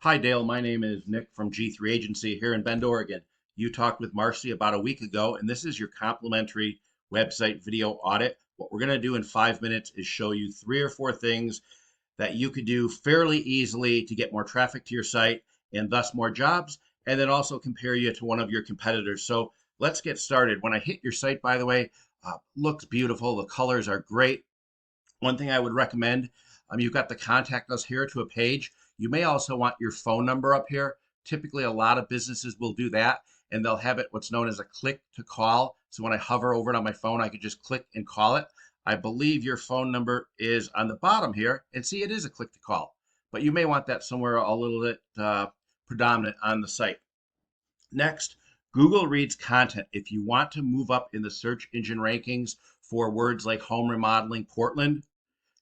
Hi, Dale. My name is Nick from G3 Agency here in Bend, Oregon. You talked with Marcy about a week ago, and this is your complimentary website video audit. What we're going to do in 5 minutes is show you 3 or 4 things that you could do fairly easily to get more traffic to your site and thus more jobs, and then also compare you to one of your competitors. So let's get started. When I hit your site, by the way, looks beautiful. The colors are great. One thing I would recommend, you've got the contact us here to a page. You may also want your phone number up here. Typically, a lot of businesses will do that, and they'll have it what's known as a click to call. So when I hover over it on my phone, I could just click and call it. I believe your phone number is on the bottom here, and see, it is a click to call. But you may want that somewhere a little bit predominant on the site. Next, Google reads content. If you want to move up in the search engine rankings for words like home remodeling Portland,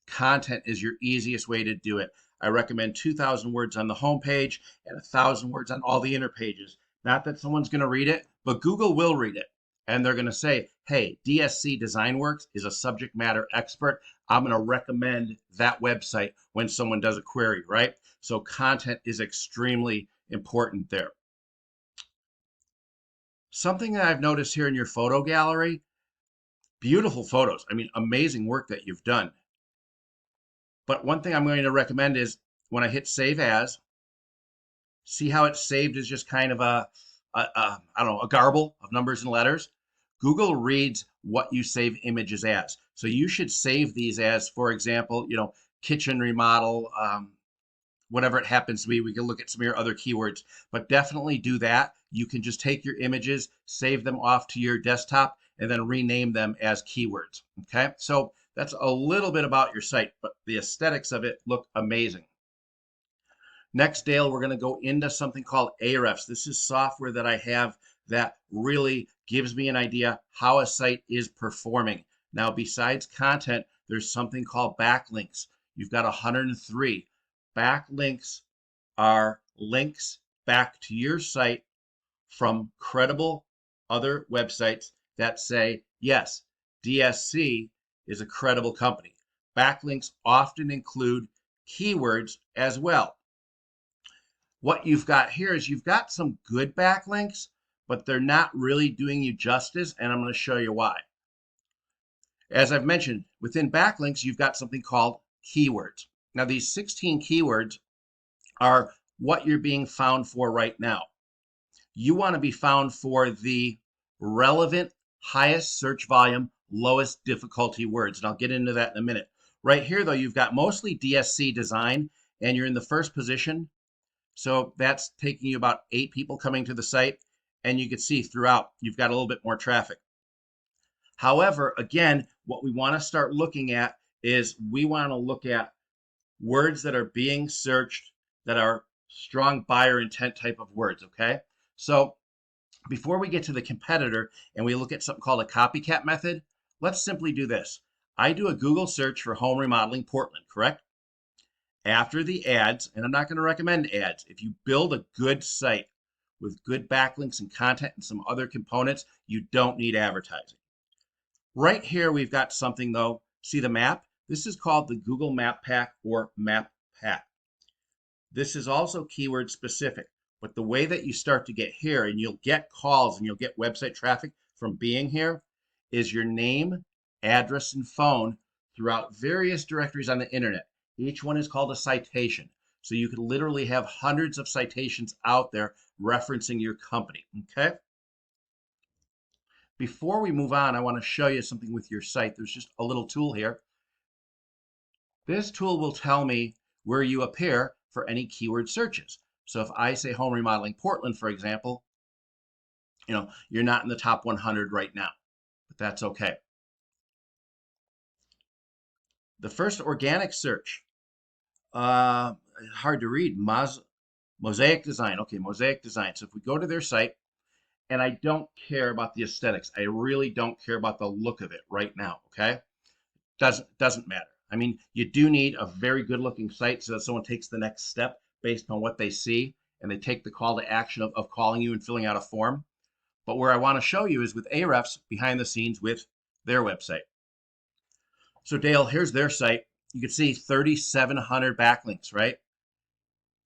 content is your easiest way to do it. I recommend 2,000 words on the home page and 1,000 words on all the inner pages. Not that someone's going to read it, but Google will read it. And they're going to say, hey, DSC Design Works is a subject matter expert. I'm going to recommend that website when someone does a query, right? So content is extremely important there. Something that I've noticed here in your photo gallery, beautiful photos. I mean, amazing work that you've done. But one thing I'm going to recommend is when I hit save as, see how it's saved as just kind of I don't know, a garble of numbers and letters. Google reads what you save images as. So you should save these as, for example, kitchen remodel, whatever it happens to be. We can look at some of your other keywords, but definitely do that. You can just take your images, save them off to your desktop, and then rename them as keywords. Okay, so that's a little bit about your site, but the aesthetics of it look amazing. Next, Dale, we're going to go into something called Ahrefs. This is software that I have that really gives me an idea how a site is performing. Now, besides content, there's something called backlinks. You've got 103. Backlinks are links back to your site from credible other websites that say, yes, DSC is a credible company. Backlinks often include keywords as well. What you've got here is you've got some good backlinks, but they're not really doing you justice, and I'm going to show you why. As I've mentioned, within backlinks, you've got something called keywords. Now, these 16 keywords are what you're being found for right now. You want to be found for the relevant, highest search volume, lowest difficulty words. And I'll get into that in a minute. Right here, though, you've got mostly DSC design, and you're in the first position. So that's taking you about 8 people coming to the site. And you can see throughout, you've got a little bit more traffic. However, again, what we want to start looking at is we want to look at words that are being searched that are strong buyer intent type of words, okay? So before we get to the competitor and we look at something called a copycat method, let's simply do this. I do a Google search for home remodeling Portland, correct? After the ads, and I'm not going to recommend ads, if you build a good site with good backlinks and content and some other components, you don't need advertising. Right here, we've got something though. See the map? This is called the Google Map Pack or Map Pack. This is also keyword specific, but the way that you start to get here, and you'll get calls and you'll get website traffic from being here, is your name, address, and phone throughout various directories on the internet. Each one is called a citation. So you could literally have hundreds of citations out there referencing your company, okay? Before we move on, I want to show you something with your site. There's just a little tool here. This tool will tell me where you appear for any keyword searches. So if I say home remodeling Portland, for example, you're not in the top 100 right now, but that's okay. The first organic search, hard to read, mosaic design. Okay, mosaic design. So if we go to their site, and I don't care about the aesthetics. I really don't care about the look of it right now, okay? Doesn't matter. I mean, you do need a very good looking site so that someone takes the next step based on what they see and they take the call to action of calling you and filling out a form. But where I want to show you is with Ahrefs behind the scenes with their website. So Dale, here's their site. You can see 3,700 backlinks, right?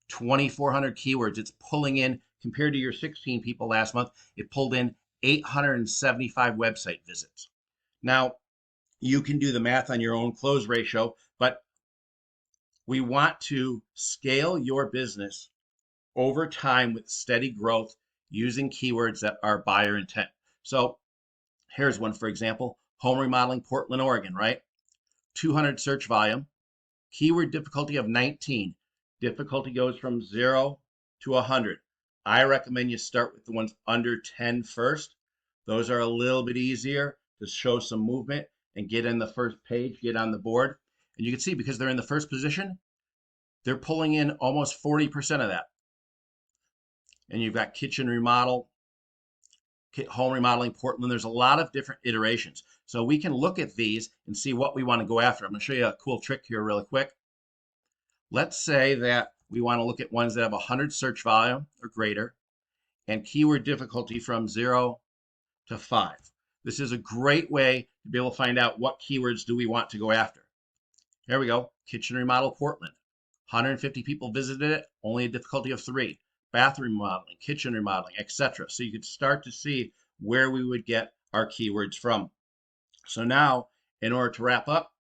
2,400 keywords. It's pulling in, compared to your 16 people last month, it pulled in 875 website visits. Now, you can do the math on your own close ratio, but we want to scale your business over time with steady growth using keywords that are buyer intent. So here's one, for example, home remodeling, Portland, Oregon, right? 200 search volume, keyword difficulty of 19. Difficulty goes from 0 to 100. I recommend you start with the ones under 10 first. Those are a little bit easier to show some movement and get in the first page, get on the board. And you can see, because they're in the first position, they're pulling in almost 40% of that. And you've got kitchen remodel, home remodeling, Portland. There's a lot of different iterations. So we can look at these and see what we want to go after. I'm going to show you a cool trick here really quick. Let's say that we want to look at ones that have 100 search volume or greater and keyword difficulty from 0 to 5. This is a great way to be able to find out what keywords do we want to go after. Here we go. Kitchen remodel, Portland. 150 people visited it, only a difficulty of 3. Bathroom remodeling, kitchen remodeling, etc. So you could start to see where we would get our keywords from. So now, in order to wrap up,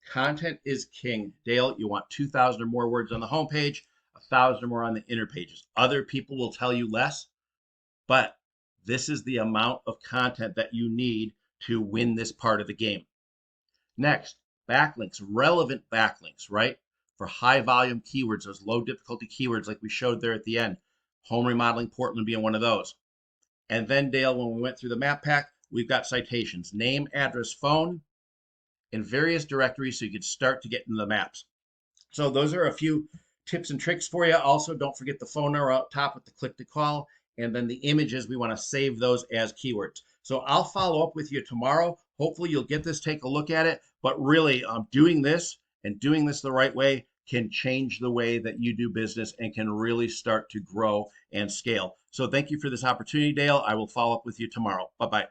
content is king. Dale, you want 2,000 or more words on the homepage, 1,000 or more on the inner pages. Other people will tell you less, but this is the amount of content that you need to win this part of the game. Next, backlinks, relevant backlinks, right? For high volume keywords, those low difficulty keywords like we showed there at the end. Home remodeling, Portland being one of those. And then, Dale, when we went through the map pack, we've got citations, name, address, phone, in various directories so you could start to get into the maps. So those are a few tips and tricks for you. Also, don't forget the phone number up top with the click to call. And then the images, we want to save those as keywords. So I'll follow up with you tomorrow. Hopefully you'll get this, take a look at it. But really, doing this and doing this the right way can change the way that you do business and can really start to grow and scale. So thank you for this opportunity, Dale. I will follow up with you tomorrow. Bye-bye.